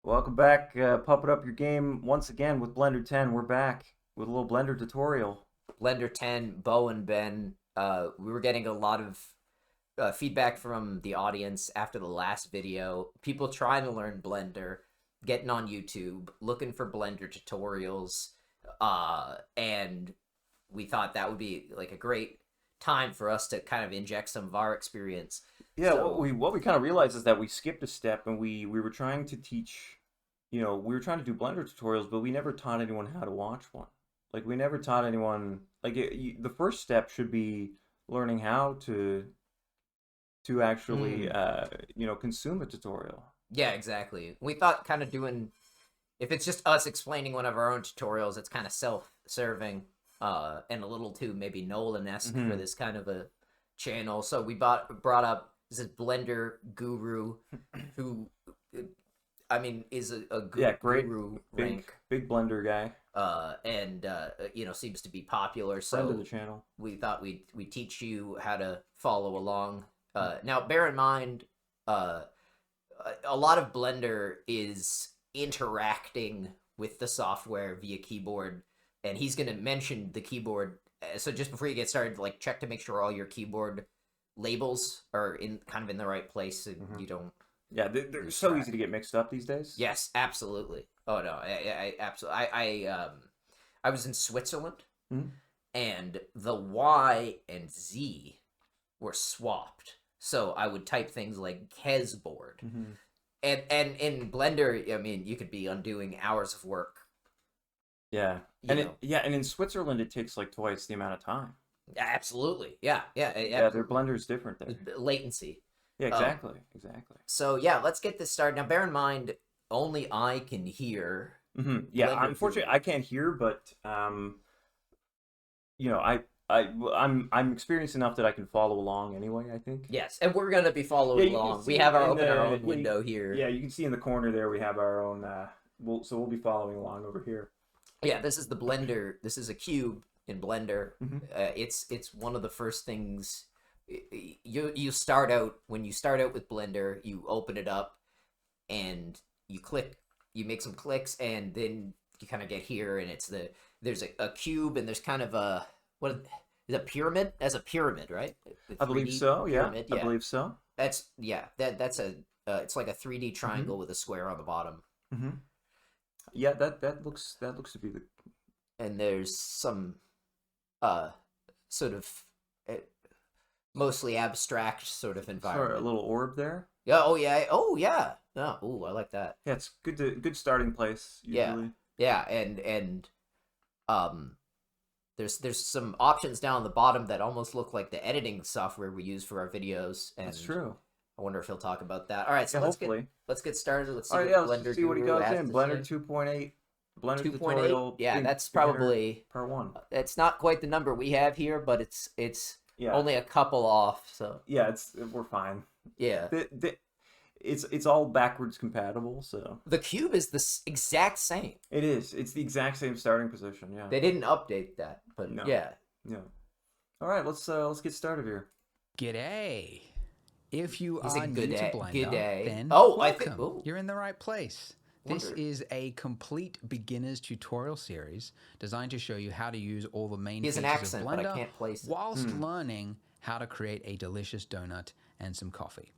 Welcome back. Puppet up your game once again with Blender 10. We're back with a little Blender tutorial. Blender 10, Bo and Ben, we were getting a lot of feedback from the audience after the last video. People trying to learn Blender, getting on YouTube, looking for Blender tutorials, and we thought that would be like a great time for us to kind of inject some of our experience. Yeah, So, what we kind of realized is that we skipped a step and we were trying to teach, we were trying to do Blender tutorials, but we never taught anyone how to watch one. Like we never taught anyone the first step should be learning how to actually mm, consume a tutorial. yeah, exactly. We thought kind of doing, if it's just us explaining one of our own tutorials, it's kind of self-serving and a little too maybe Nolan-esque for this kind of a channel. So we brought up this is Blender Guru, who I mean is a Great guru big rank, big Blender guy, and seems to be popular. friend of So the channel. we thought we teach you how to follow along. Now bear in mind, a lot of Blender is interacting with the software via keyboard, and he's going to mention the keyboard. So just before you get started, like check to make sure all your keyboard labels are in the right place, so you don't. Yeah, they're so easy to get mixed up these days. Yes, absolutely. Oh no, I absolutely. I was in Switzerland, Mhm. and the Y and Z were swapped. So I would type things like Kesboard. And in Blender, I mean, you could be undoing hours of work. Yeah, You and know, and in Switzerland it takes like twice the amount of time. absolutely, yeah, Yeah, their Blender's different there. latency. Yeah, Um, exactly. so yeah, let's get this started. Now, bear in mind, only I can hear Yeah, Blender unfortunately through. I can't hear, but you know, I'm experienced enough that I can follow along anyway, I think. Yes, and we're gonna be Yeah, following you can along. We see have in our the own window here. yeah, you can see in the corner there we have our own we'll be following along over here. Yeah, this is the Blender. This is a cube in Blender. Hmm. It's one of the first things you start out when you start out with Blender. You open it up and you click. You make some clicks, and then you kind of get here, and there's a cube, and there's kind of a what is a pyramid? As a pyramid, right? The I believe 3D so, yeah. pyramid. I Yeah, believe so. that's a it's like a 3D Hmm. triangle with a square on the bottom. Hmm. Yeah, that looks to be the And there's some uh sort of uh, mostly abstract sort of sorry, a environment. little orb there. Yeah, oh yeah. Oh, ooh, I like that. Yeah, it's good starting place Yeah. usually. Yeah, and um there's some options down the bottom that almost look like the editing software we use for our videos, That's and true. I wonder if he'll talk about that. All right, so Yeah, hopefully. let's get started. Let's see All right, what yeah, let's Blender see what he Guru goes has in. to Blender say. 2.8, Blender 2.8. tutorial, Yeah, that's beginner probably part one. it's not quite the number we have here, but it's Yeah, only a couple off, so yeah, we're fine. yeah. It's all backwards compatible, so The cube is the exact same. it is. It's the exact same starting position. Yeah. They didn't update that, but No. yeah. Yeah. All right, let's get started here. G'day. If you He's are a new good to day. Blender, Good day. then Oh, I welcome. think. Oh, You're in the right place. This wonder. is a complete beginner's tutorial series designed to show you how to use all the main He has an features accent, of but I Blender can't place it. whilst learning how to create a delicious donut and some coffee.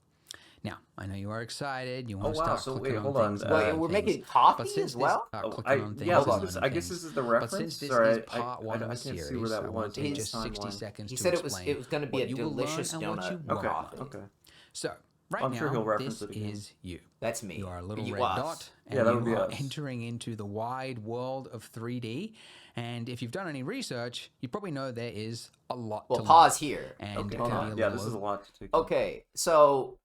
Now, I know you are excited. You want to wow, start so clicking wait, on hold on, things. and wait, Wait, learning we're things. making But coffee since as well? clicking on things yeah, and this is, learning I guess things. this is the But reference. since this Sorry, is part one of I a can't see series, where that I was want to in take the just 60 timeline. seconds He to said explain it was going to be what a you will learn delicious and what you donut. won't Okay, Coffee. okay. So, right I'm now, sure he'll reference this it again. is you. That's me. You are a little You red us. dot, Yeah, and that would you be are us. entering into the wide world of 3D. And if you've done any research, you probably know there is a lot Well, to pause learn. here. And Okay, it hold can on. be a Yeah, little this is a lot to take. Okay, so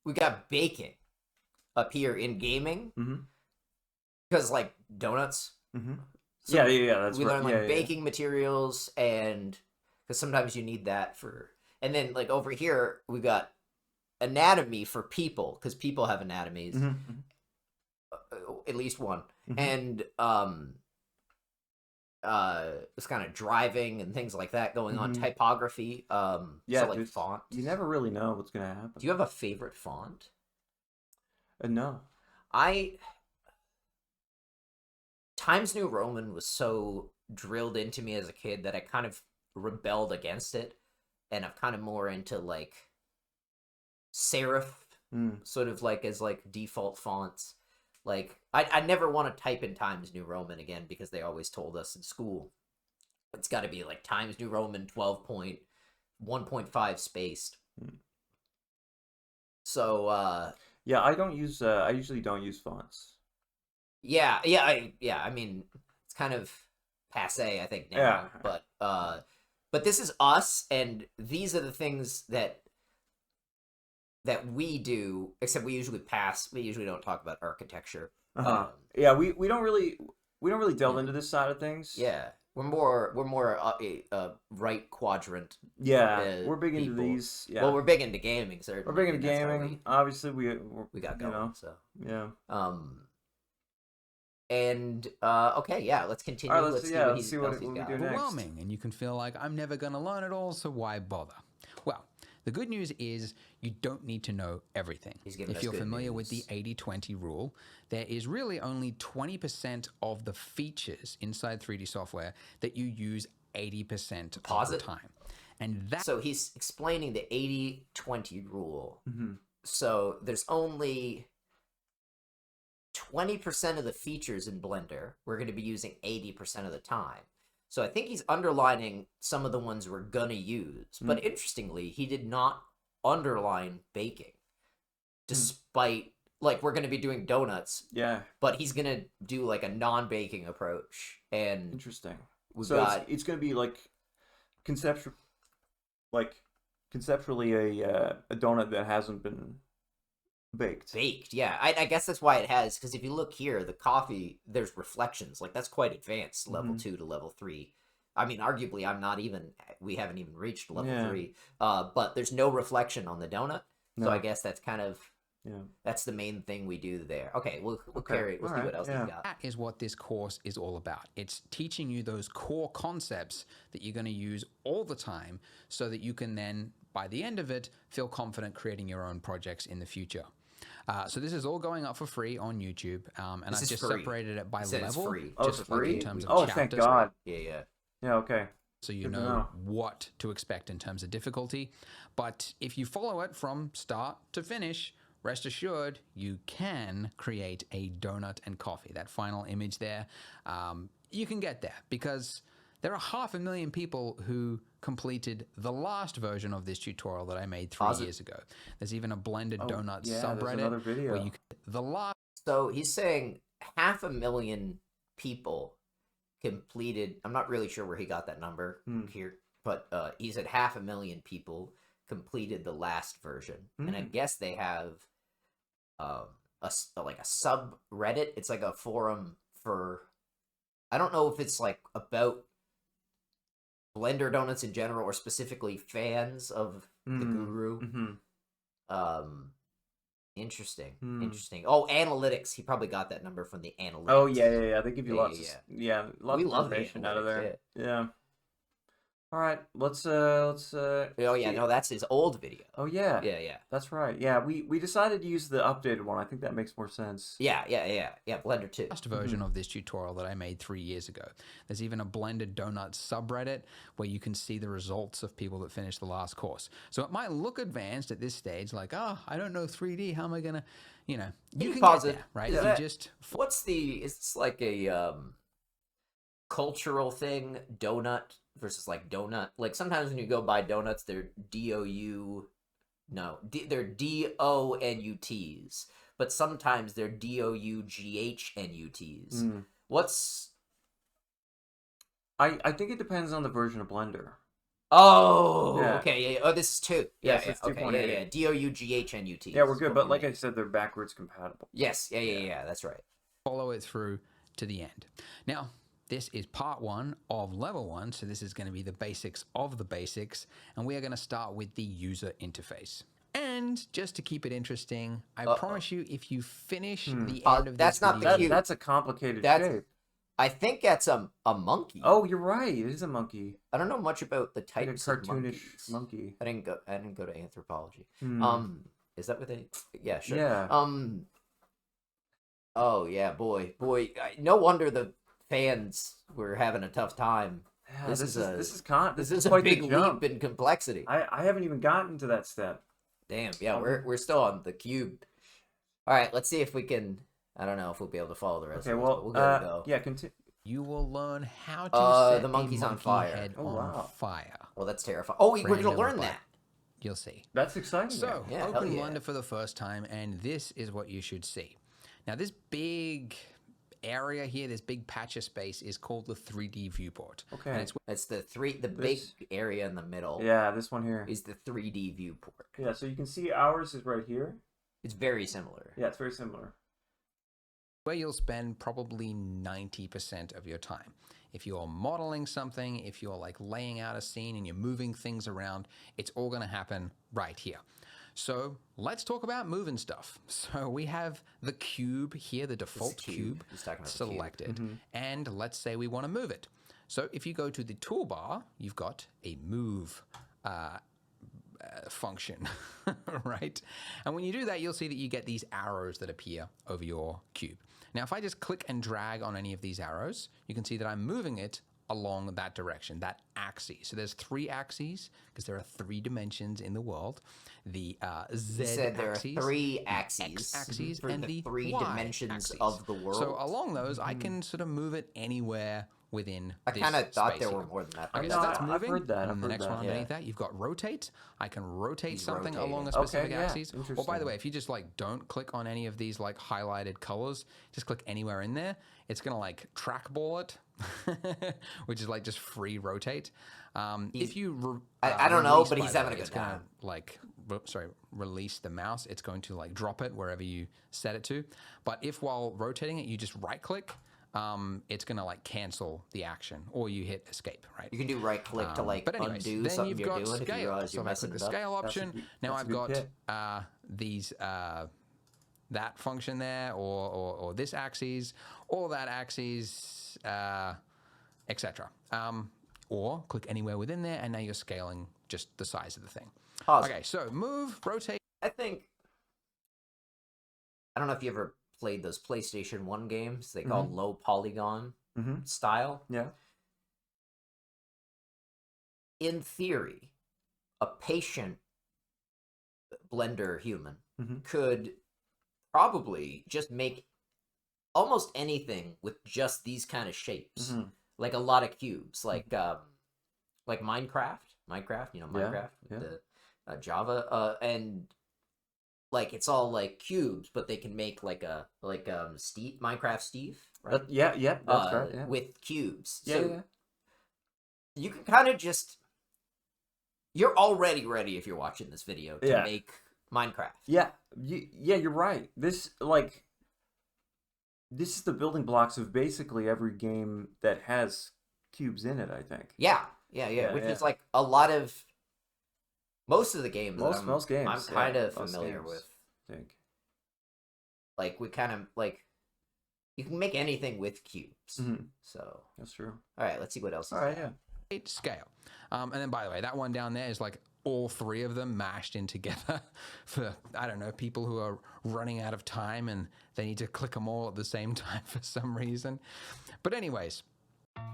we got baking up here in gaming Mm-hmm. because like donuts. Mm-hmm. So Yeah. That's we right. learn like yeah. baking materials, and because sometimes you need that for. And then like over here we got anatomy for people because people have anatomies, Mm-hmm. at least one, Mhm. and it's kind of driving and things like that going on. Mhm. Typography, Yeah, so like dude, font. you never really know what's gonna happen. Do you have a favorite font? No. I Times New Roman was so drilled into me as a kid that I kind of rebelled against it, and I'm kind of more into like serif, Mm. sort of like as like default fonts. Like I never want to type in Times New Roman again because they always told us in school it's got to be like Times New Roman 12.1.5 spaced. Mm. So Yeah, I don't use. I usually don't use fonts. yeah, I mean, it's kind of passe, I think now. Yeah. But this is us, and these are the things that we do. Except we usually pass. We usually don't talk about architecture. Uh-huh. Yeah, we don't really delve Yeah. into this side of things. Yeah, we're more right quadrant. Yeah, we're big into people. these. Yeah, Well, we're big into gaming, certainly. we're big into and that's how gaming. Obviously, we got you going. know, So yeah. And okay, yeah, let's continue. All right, let's see what we got. do next. Overwhelming, and you can feel like I'm never going to learn it all, so why bother? Well, the good news is you don't need to know everything. He's giving If us you're good familiar with the news. 80-20 rule, there is really only 20% of the features inside 3D software that you use 80% of Pause the it. time. And that So he's explaining the 80-20 rule. Mm-hmm. So there's only 20% of the features in Blender we're going to be using 80% of the time. So I think he's underlining some of the ones we're going to use. But interestingly, he did not underline baking. Despite, like, we're going to be doing donuts, Yeah, but he's going to do, like, a non-baking approach. And interesting. we've So got... it's going to be like conceptually a donut that hasn't been baked. Baked, yeah. I guess that's why it has, because if you look here, the coffee, there's reflections. Like, that's quite advanced, level 2 to level 3. I mean, arguably, we haven't even reached level 3. But there's no reflection on the donut. So No. I guess that's kind of, Yeah. that's the main thing we do there. Okay, we'll carry, we'll see Alright, what else yeah. he's got. That is what this course is all about. It's teaching you those core concepts that you're going to use all the time so that you can then, by the end of it, feel confident creating your own projects in the future. So this is all going up for free on YouTube, and This I've is just free. separated it by It said it's level, free. Oh, just it's like free? in terms of Oh, chapters. thank God. Yeah. Yeah, okay. So you Good to know know. what to expect in terms of difficulty. But if you follow it from start to finish, rest assured you can create a donut and coffee. That final image there, you can get there because there are 500,000 people who completed the last version of this tutorial that I made 3 years ago. There's even a blended donut yeah, there's subreddit another video. where you can, the last So he's saying 500,000 people completed. I'm not really sure where he got that number here, but he said 500,000 people completed the last version, and I guess they have a subreddit. It's like a forum for. I don't know if it's like about Blender donuts in general or specifically fans of the Guru. Interesting. Interesting. Oh, analytics. He probably got that number from the analytics. Oh yeah. They give you lots yeah. of lots We of love the information out of there. analytics, Yeah. All right, let's Oh yeah, see. no, that's his old video. Oh yeah. Yeah. That's right. Yeah, we decided to use the updated one. I think that makes more sense. Yeah. Blender 2. last version of this tutorial that I made 3 years ago. There's even a blended donut subreddit where you can see the results of people that finished the last course. So it might look advanced at this stage, like, oh, I don't know 3D. How am I going to, you can pause get it. there, right? Is If that- you just What's the? Is this like a cultural thing? Donut versus like donut. Like sometimes when you go buy donuts, they're DOU. No, they're DONUTs. But sometimes they're DOUGHNUTs. What's? I think it depends on the version of Blender. Oh, Yeah. okay. Yeah. Oh, this is 2. Yes, Yeah. it's Okay. 2.8. Yeah. DOUGHNUTs. Yeah, we're good, but like I said, they're backwards compatible. Yes. Yeah. That's right. follow it through to the end. Now, this is part 1 of level 1, so this is going to be the basics of the basics, and we are going to start with the user interface. And just to keep it interesting, I promise you, if you finish the end of that's this not the video, cute. That's a complicated That's- shape. I think that's a monkey. Oh, you're right. It is a monkey. I don't know much about the Like a types of cartoonish monkeys. monkey. I didn't go to anthropology. Hmm. Is that what they? Yeah, sure. Yeah. Oh yeah, boy. No wonder the fans were having a tough time. Yeah, This is a this This is is a quite the big jump. leap in complexity. I haven't even gotten to that step. Damn, yeah, Um, we're still on the cube. All right, let's see if we can. I don't know if we'll be able to follow the rest Okay, of this, well, but we'll give it a go. yeah, continue. You will learn how to set the monkey's a on monkey fire. head Oh, on wow. fire. Well, that's terrifying. Oh, we're gonna Random, learn but that. You'll see. That's exciting. So, Yeah, hell open yeah. Blender for the first time, and this is what you should see. Now, this big area here, this big patch of space, is called the 3D viewport. Okay. And it's That's the big This- area in the middle. Yeah, this one here. Is the 3D viewport. Yeah, so you can see ours is right here. It's very similar. Yeah, it's very similar. where you'll spend probably 90% of your time. If you're modeling something, if you're like laying out a scene and you're moving things around, it's all going to happen right here. So let's talk about moving stuff. So we have the cube here, the default cube He's talking about the cube. selected, and let's say we want to move it. So if you go to the toolbar, you've got a move function, right? And when you do that, you'll see that you get these arrows that appear over your cube. Now, if I just click and drag on any of these arrows, you can see that I'm moving it along that direction, that axis. So there's 3 axes because there are 3 dimensions in the world. The Z said there axis, are 3 the axes, X-axis, for and the the 3 Y dimensions axis. of the world. So along those, I can sort of move it anywhere within I this kind of thought space there here. were more than that. Okay, No, so that's I've moving. heard that, And I've the heard next that, one underneath yeah. that, you've got rotate. I can rotate He's something rotating. along a Okay, specific yeah, axis. Or by the interesting. way, if you just like don't click on any of these like highlighted colors, just click anywhere in there, it's gonna like trackball it, which is like just free rotate. If you, I don't know, release, but by he's the having way, a it's good gonna, time. like, release the mouse. It's going to like drop it wherever you set it to. But if while rotating it, you just right click, it's gonna like cancel the action, or you hit escape, right? You can do right click to like But anyways, undo then something you've you're got doing if you scale. realize So you're if I messing click the it up. scale option, now that's a I've good got tip. these that function there, or this axis, or that axis, etc. Or click anywhere within there, and now you're scaling just the size of the thing. Pause. Okay, so move, rotate. I think I don't know if you ever played those PlayStation 1 games they call low polygon Mm-hmm. style. Yeah. In theory, a patient Blender human Mhm. could probably just make almost anything with just these kind of shapes. Mhm. Like a lot of cubes, like Minecraft, you know, Yeah, Minecraft, yeah. the Java, and like it's all like cubes, but they can make like Steve, Minecraft Steve, right? Yeah, that's right. Yeah. With cubes. Yeah, So yeah. you can kind of just you're already ready if you're watching this video to Yeah. make Minecraft. Yeah, yeah, you're right. This is the building blocks of basically every game that has cubes in it, I think. Yeah, Yeah, which yeah. is like a lot of most of the games. that Most games. I'm yeah, kind of most familiar games, with. I think. Like we kind of like you can make anything with cubes. Mhm. So That's true. all right, let's see what else. All right, yeah. Scale. And then, by the way, that one down there is like all 3 of them mashed in together for, I don't know, people who are running out of time and they need to click them all at the same time for some reason. But anyways,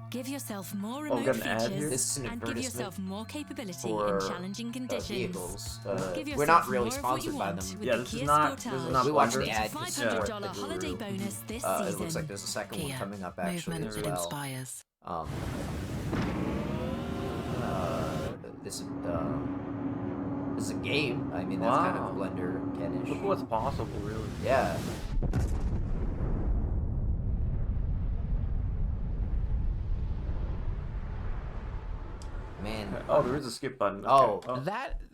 Give yourself more Oh, we remote got an ad here? features This is an and give advertisement yourself more capability for in challenging conditions. vehicles. Give We're not yourself really more of what you sponsored by want them. with Yeah, the this is Kia not Sportage. We watched the With a ad. $500 holiday bonus this It season. looks like there's a second one Kia, coming up actually movement as that well. inspires. This is a game. I mean, that's kind of Wow. Blender 10-ish. Look what's possible, really. Yeah. Man. Oh, there is a skip button. Oh.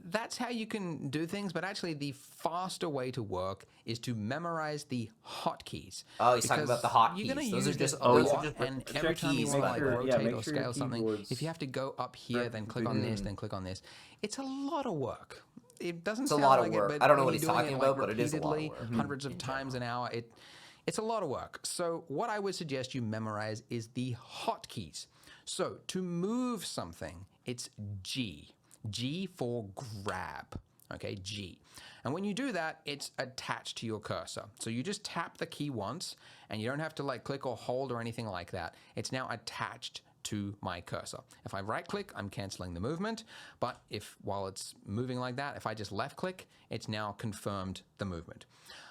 that's how you can do things, but actually the faster way to work is to memorize the hotkeys. Oh, he's talking Because about the hotkeys. You're going to Those are use just- this a those are lot, just and check every time you keys, want to but- like yeah, rotate make or sure your scale something, keyboard's if you have to go up here, correct then click on this, configuration. then click on this, it's a lot of work. It doesn't It's a sound lot of like work. it, but I don't know when what you're he's doing talking it, like, about, but it is a lot of repeatedly, work. hundreds of times an hour, it's a lot of work. So what I would suggest you memorize is the hotkeys. So to move something, it's G. G for grab. okay, G. And when you do that, it's attached to your cursor. So you just tap the key once, and you don't have to like click or hold or anything like that. It's now attached to my cursor. If I right click, I'm canceling the movement, but if while it's moving like that, if I just left click, it's now confirmed the movement.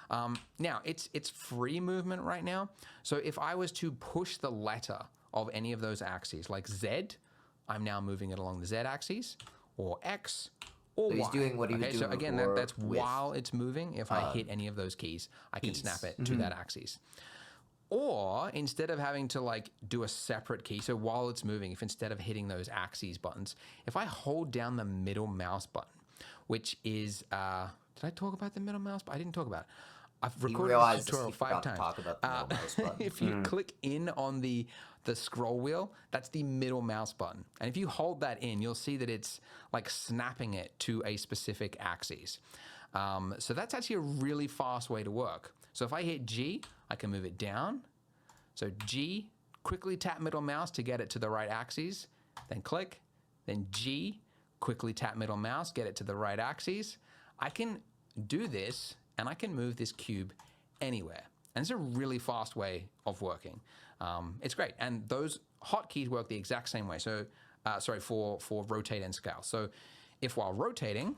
Now it's free movement right now. So if I was to push the letter of any of those axes, like Z, I'm now moving it along the Z axis, or X, or So he's Y. doing what he was Okay, so doing again, before that's with, while it's moving. If I hit any of those keys, I can snap it to that axis. Or instead of having to like do a separate key, so while it's moving, if instead of hitting those axes buttons, if I hold down the middle mouse button, which is, did I talk about the middle mouse button? I didn't talk about it. I've You recorded realize this tutorial you 5 forgot to times. talk about the middle mouse button. If you click in on the scroll wheel, that's the middle mouse button. And if you hold that in, you'll see that it's like snapping it to a specific axis. So that's actually a really fast way to work. So if I hit G, I can move it down. So G, quickly tap middle mouse to get it to the right axis, then click, then G, quickly tap middle mouse, get it to the right axis. I can do this, and I can move this cube anywhere. And it's a really fast way of working. It's great. And those hotkeys work the exact same way. So, for rotate and scale. So if while rotating,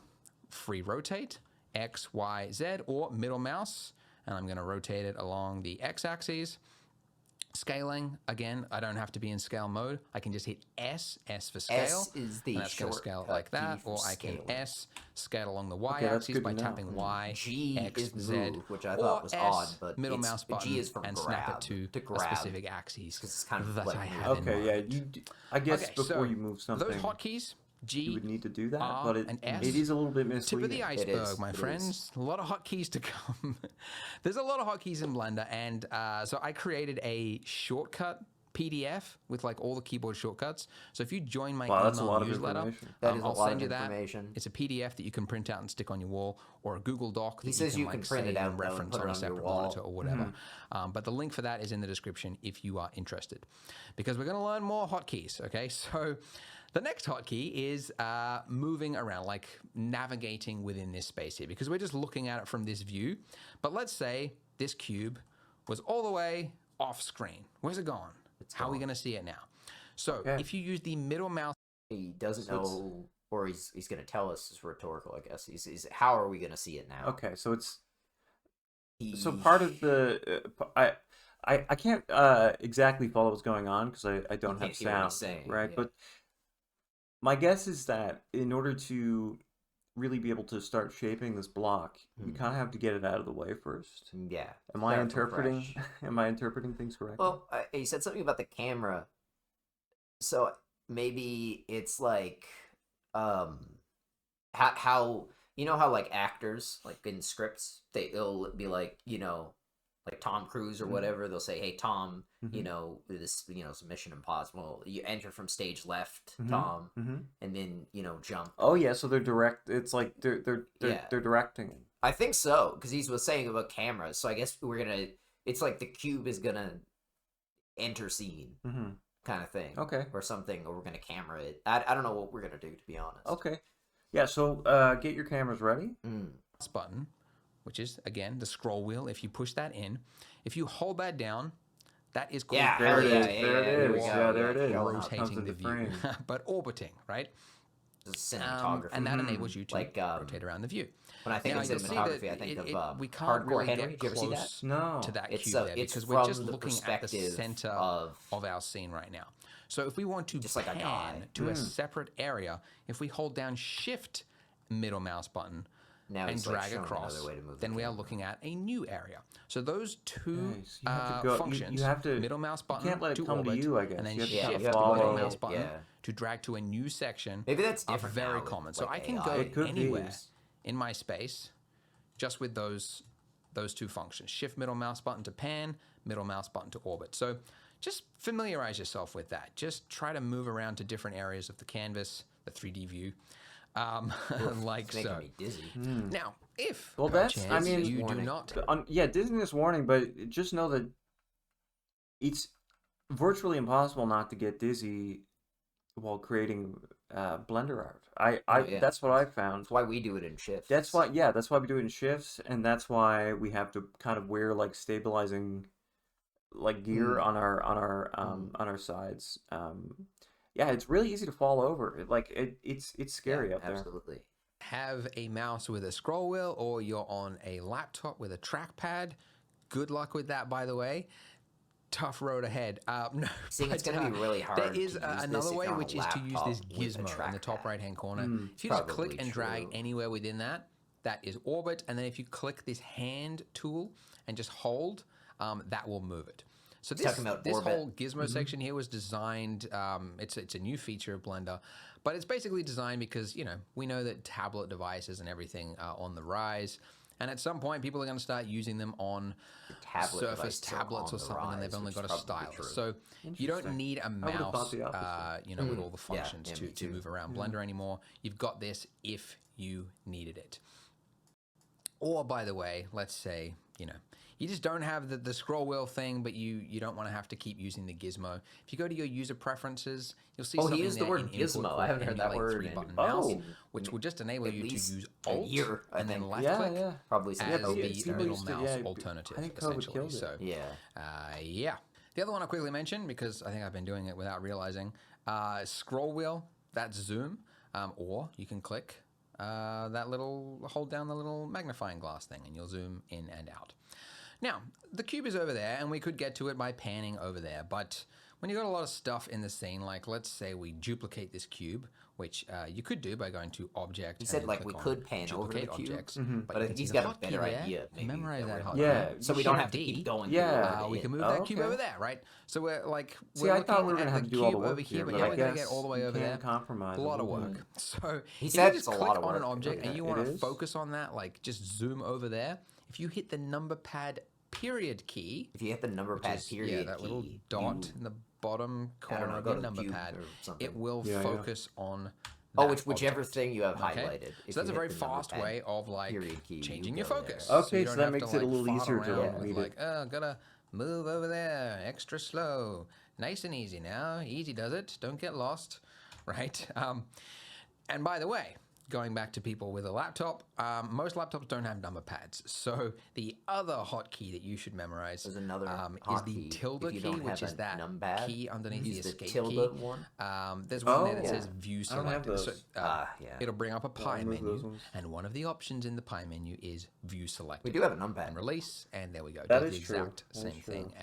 free rotate, X, Y, Z, or middle mouse, and I'm going to rotate it along the X axis. Scaling, again, I don't have to be in scale mode. I can just hit S for scale. S is the and that's going to scale it like shortcut that. key for Or I can scaling. S, scale along the Y Okay, that's axis good by to know. tapping Y, G X, is Z, move, which I or thought was S, odd, but middle it's- mouse button, G is from and snap grab, it to to a grab, specific axis 'cause it's kind of that like I moving. have in Okay, yeah. mind. I guess Okay, before so you move something, those hotkeys, G, you would need to do that, R, but it and S. it is a little bit tip misleading. of the iceberg, my it is. friends. A lot of hotkeys to come. There's a lot of hotkeys in Blender, and so I created a shortcut PDF with like all the keyboard shortcuts. So if you join my Wow, that's a email lot of newsletter, information. That is a I'll lot send of you that. information. It's a PDF that you can print out and stick on your wall, or a Google Doc that He says you like, can print it save out, and though, and reference put it on a on your separate wall. monitor or whatever. But the link for that is in the description if you are interested, because we're going to learn more hotkeys. Okay, so the next hotkey is moving around, like navigating within this space here, because we're just looking at it from this view. But let's say this cube was all the way off screen. Where's it gone? How are we going to see it now? So if you use the middle mouse, He doesn't So it's- know, or he's going to tell us. It's rhetorical, I guess. He's how are we going to see it now? Okay, so it's so He- part of the I can't exactly follow what's going on because I don't can't have hear what he's sound, saying, right? yeah. But my guess is that in order to really be able to start shaping this block, you kind of have to get it out of the way first. Yeah. Am I start from interpreting? fresh. Am I interpreting things correctly? Well, he said something about the camera. So maybe it's like, how you know how like actors like in scripts they'll be like, you know, like Tom Cruise or whatever, they'll say, "Hey Tom, you know, this, you know, it's Mission Impossible. You enter from stage left, Tom, and then, you know, jump." Oh yeah, so they're direct. It's like they're Yeah. directing. I think so, because he was saying about cameras. So I guess we're gonna. It's like the cube is gonna enter scene kind of thing. Okay. Or something, or we're gonna camera it. I don't know what we're gonna do, to be honest. Okay. Yeah. So get your cameras ready. button, which is again the scroll wheel. If you push that in, if you hold that down, that is called Yeah, There hell it yeah, is. yeah, There yeah, it here we is. go, Yeah, there it is. showing Comes rotating the into view, frame. but orbiting, right? This is cinematography. And that enables you to Like, rotate around the view. when I think Now, of you'll see cinematography, that I think we can't Hardcore really Henry. get Did you ever see that? close No. to that It's, cube there it's because we're just from the looking at the perspective center of- of our scene right now. So if we want to Just like a pan guy. to a separate area, if we hold down Shift middle mouse button Now and he's, like, drag showing across, another way to move then the we are camera. looking at a new area. So those two Nice. You have to go- you functions, have to- middle mouse you button can't let it to come to orbit, you, I guess. and then You have to Shift you have to middle follow mouse it, button yeah. to drag to a new section Maybe that's are different very now with, common. So like, I can AI. go It could be. anywhere in my space just with those two functions. Shift middle mouse button to pan, middle mouse button to orbit. So just familiarize yourself with that. Just try to move around to different areas of the canvas, the 3D view, like It's making so. me dizzy. Now, if Well, that's. I perchance mean, you do warning. not yeah, dizziness warning, but just know that it's virtually impossible not to get dizzy while creating Blender art. Yeah. That's what I found. That's why we do it in shifts. That's why, yeah, that's why we do it in shifts, and that's why we have to kind of wear like stabilizing like gear on our sides. Yeah, it's really easy to fall over. It's scary out there. Absolutely. Have a mouse with a scroll wheel, or you're on a laptop with a trackpad. Good luck with that, by the way. Tough road ahead. No, Seeing it's but, going to be really hard. There is to use this another if way, you're on a which is to use this laptop with a gizmo in the top trackpad. right-hand corner. If you just click probably and drag true. anywhere within that, that is orbit, and then if you click this hand tool and just hold, that will move it. So this Talking about orbit. whole gizmo section here was designed. It's a new feature of Blender, but it's basically designed because we know that tablet devices and everything are on the rise, and at some point people are going to start using them on Tablet Surface devices are tablets on or the something, and they've rise, only which got is a probably stylus. true. So you don't Interesting. need a I would've thought mouse, the opposite. with all the functions yeah, me to too. move around Blender anymore. You've got this if you needed it. Or, by the way, let's say, you just don't have the scroll wheel thing, but you don't want to have to keep using the gizmo. If you go to your user preferences, you'll see something he used the there word in import gizmo. called I haven't heard that Emulate word 3-button in- mouse, Oh. which will just enable At you to least use a Alt year, I and then think. left Yeah, click yeah. Probably as since COVID the too. middle used to- mouse yeah, alternative, I think COVID essentially. killed it. So, Yeah. yeah. The other one I'll quickly mention, because I think I've been doing it without realizing, scroll wheel, that's zoom, or you can click hold down the little magnifying glass thing, and you'll zoom in and out. Now, the cube is over there, and we could get to it by panning over there, but when you've got a lot of stuff in the scene, like let's say we duplicate this cube, which you could do by going to Object. He said and like click we on could pan over the Duplicate cube, objects, but I you think can he's see got the a hotkey better there. idea. Maybe Memorize that hotkey. Yeah, so we You don't hit have to D. keep going. Yeah. We can move Oh, that cube okay. over there, right? So we're like, See, we're I thought we were looking gonna at have the to do all the cube work over here, here, but but now I we're gonna guess get all the way you over can there. compromise A a lot of little work. bit. So He if said you it's just a click lot of on an work. object Okay, and you it want to is. focus on that, like just zoom over there. If you hit the number pad period key, If you hit the number which pad is, period that key, little dot you- in the bottom I don't corner know, of go your to number cube pad, or something. it will Yeah, yeah. focus on Oh, that whichever object. thing you have Okay? highlighted. If So that's you a very hit the number fast pad way of like period key, you changing your go there. focus. Okay, you so don't that have makes to, it a like, little fart easier to around with, read like, it. oh, gotta move over there, extra slow, nice and easy now. Easy does it. Don't get lost, right? And by the way, going back to people with a laptop, most laptops don't have number pads. So the other hotkey that you should memorize There's another is the hotkey. tilde If you key, don't which have is a that numpad, key underneath use the the escape tilde key. one. There's one there that Oh. says View I don't have Selected. So, those. Yeah. it'll bring up a pie remove those menu, ones. and one of the options in the pie menu is View Selected. We do have a numpad. And release, and there we go. That Does is the true. exact That is same true. thing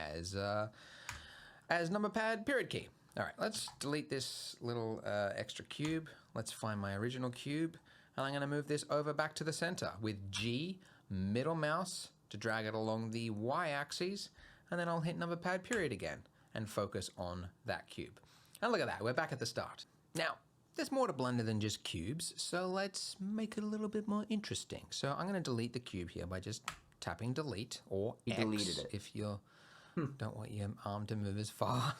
as number pad period key. All right, let's delete this little extra cube. Let's find my original cube, and I'm going to move this over back to the center with G, middle mouse, to drag it along the y-axis, and then I'll hit number pad period again and focus on that cube. And look at that, we're back at the start. Now, there's more to Blender than just cubes, so let's make it a little bit more interesting. So I'm going to delete the cube here by just tapping delete, or You X deleted it. if you don't want your arm to move as far.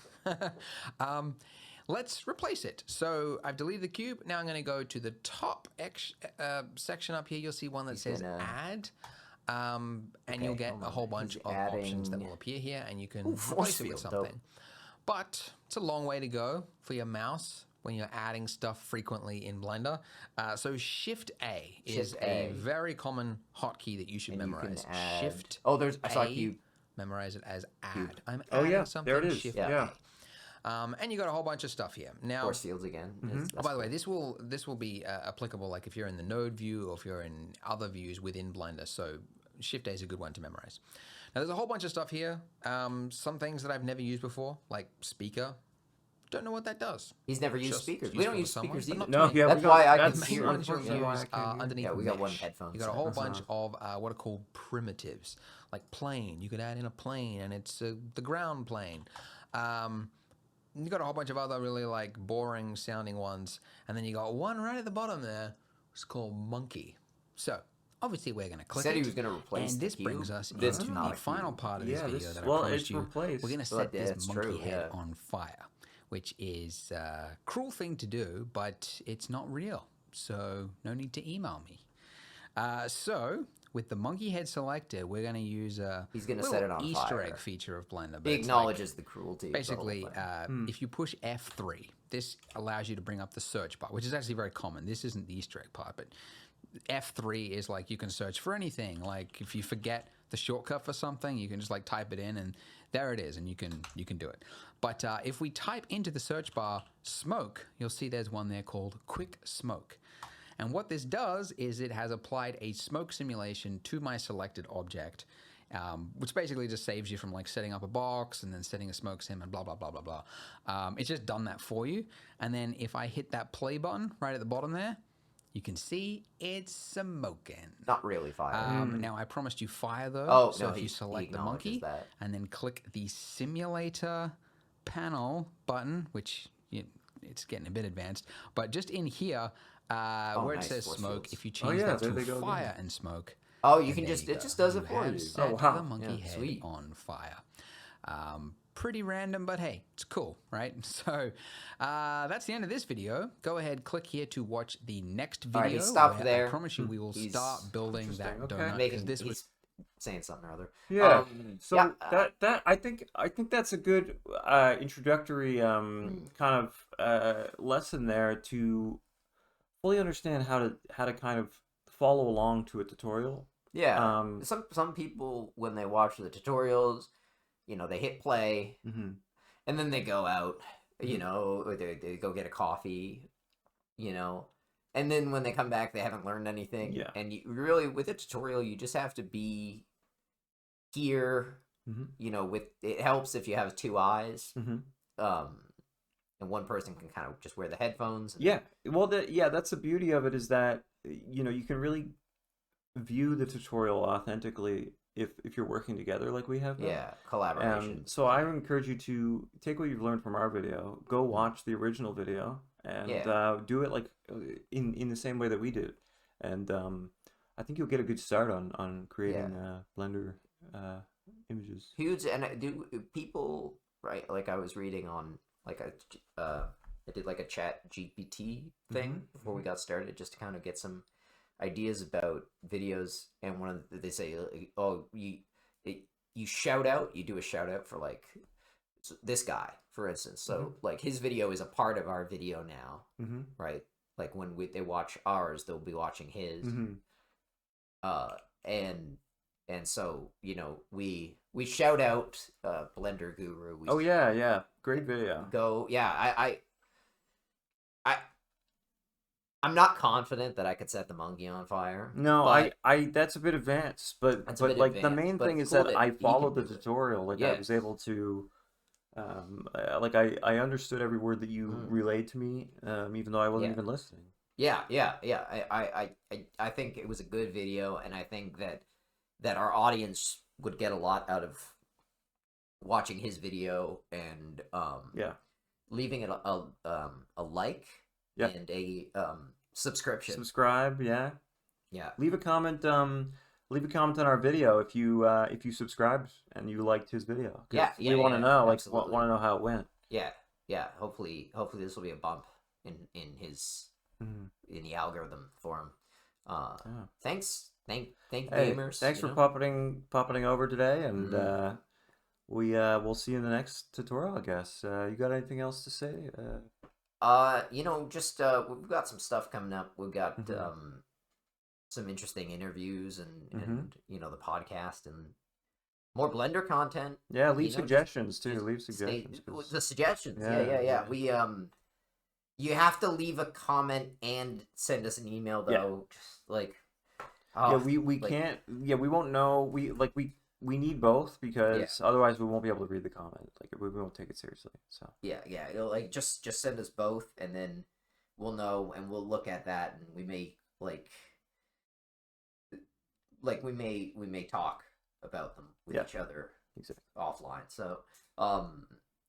Let's replace it. So I've deleted the cube. Now I'm going to go to the top section up here. You'll see one that says gonna- add. And you'll get hold a on. whole bunch He's of options that adding- will appear here, and you can Ooh, force replace it with field, dope. something. But it's a long way to go for your mouse when you're adding stuff frequently in Blender. So Shift A is Shift a A. very common hotkey that you should And you memorize. can add. Shift Oh, there's. I saw A, you. memorize it as add. I'm Oh, adding yeah, something. there it is. Shift Yeah. A. And you got a whole bunch of stuff here. Now, Force fields again. oh, by the way, this will be applicable like if you're in the node view or if you're in other views within Blender. So Shift A is a good one to memorize. Now there's a whole bunch of stuff here. Some things that I've never used before, like speaker. Don't know what that does. He's never used Just speakers. We don't useful use to someone, speakers but either. not No, to me. yeah, That's we got, why I can that's hear Main ones you'll unfortunately why I use can't hear. underneath Yeah, we got one mesh. headphone You got a set. whole bunch of what are called primitives, like plane. You could add in a plane, and it's the ground plane. You got a whole bunch of other really like boring sounding ones, and then you got one right at the bottom there. It's called monkey. So obviously we're going to click Said it. he was gonna replace and the this brings cube. us This into is not the a final cube. part of this Yeah, video this- that well, I promised it's you. replaced. We're going to Well, set yeah, this it's monkey true, head yeah. on fire, which is a cruel thing to do, but it's not real. So no need to email me. So with the monkey head selected, we're going to use a He's gonna little set it on Easter fire. egg feature of Blender. But He it's like, acknowledges the cruelty. basically, of the whole thing. if you push F3, this allows you to bring up the search bar, which is actually very common. This isn't the Easter egg part, but F3 is like you can search for anything. Like if you forget the shortcut for something, you can just like type it in, and there it is, and you can do it. But if we type into the search bar smoke, you'll see there's one there called Quick Smoke. And what this does is it has applied a smoke simulation to my selected object, which basically just saves you from like setting up a box and then setting a smoke sim and blah, blah, blah, blah, blah. It's just done that for you. And then if I hit that play button right at the bottom there, you can see it's smoking. Not really fire. Now, I promised you fire, though. Oh, so no, if he you select the acknowledges monkey that. and then click the simulator panel button, which it's getting a bit advanced, but just in here where nice, it says force smoke, fields. if you change yeah, that there to they go again. fire and smoke, Oh, you and can there just you it go. just does it for have you. set Oh, wow. the monkey Yeah, head sweet. on fire. Pretty random, but hey, it's cool, right? So that's the end of this video. Go ahead, click here to watch the next video. All right, he stopped where there. I promise you we will He's start building that interesting, okay. donut. 'cause Making this he's was saying something or other. Yeah. So yeah, that I think that's a good introductory kind of lesson there to fully understand how to kind of follow along to a tutorial. Yeah. Some people when they watch the tutorials, they hit play Mhm. and then they go out, or they go get a coffee, and then when they come back they haven't learned anything. Yeah. And you really with a tutorial you just have to be here. Mhm. With it helps if you have two eyes. Mhm. And one person can kind of just wear the headphones. Yeah. Well, that's the beauty of it is that you can really view the tutorial authentically if you're working together like we have. Now. Yeah, collaboration. So I would encourage you to take what you've learned from our video, go watch the original video, and do it like in the same way that we did, and I think you'll get a good start on creating Blender images. Huge, and do people right? Like I was reading on like I did like a Chat GPT thing before we got started, just to kind of get some ideas about videos. And they say, oh, you shout out, you do a shout out for like this guy, for instance. So like his video is a part of our video now, right? Like when they watch ours, they'll be watching his. And so we shout out Blender Guru. Great video. Go, I'm not confident that I could set the monkey on fire. No, but I that's a bit advanced, but That's a bit like the advanced, main but thing it's is cool that that I he can followed the do it. tutorial. Like I Yeah. was able to, like I understood every word that you relayed to me, even though I wasn't even listening. Yeah. I think it was a good video, and I think that our audience would get a lot out of watching his video and leaving it a like and a subscription. Subscribe, yeah. Leave a comment. Leave a comment on our video if you subscribed and you liked his video. 'Cause we want to know, like, want to know how it went. Yeah. Hopefully this will be a bump in his in the algorithm for him. Thanks, thank you, gamers. Thanks for popping over today, and we'll see you in the next tutorial, I guess. You got anything else to say? Just we've got some stuff coming up. We've got some interesting interviews and the podcast and more Blender content. Yeah, leave suggestions too. Leave suggestions. The suggestions. Yeah. We you have to leave a comment and send us an email though. Just like we can't. Yeah, we won't know. We need both because otherwise we won't be able to read the comment. Like we won't take it seriously. So yeah. Like just send us both, and then we'll know, and we'll look at that, and we may we may talk about them with each other offline. So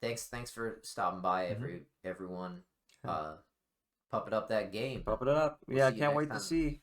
thanks for stopping by, everyone. Pop it up that game. Pop it up. Yeah, I can't wait to time. see.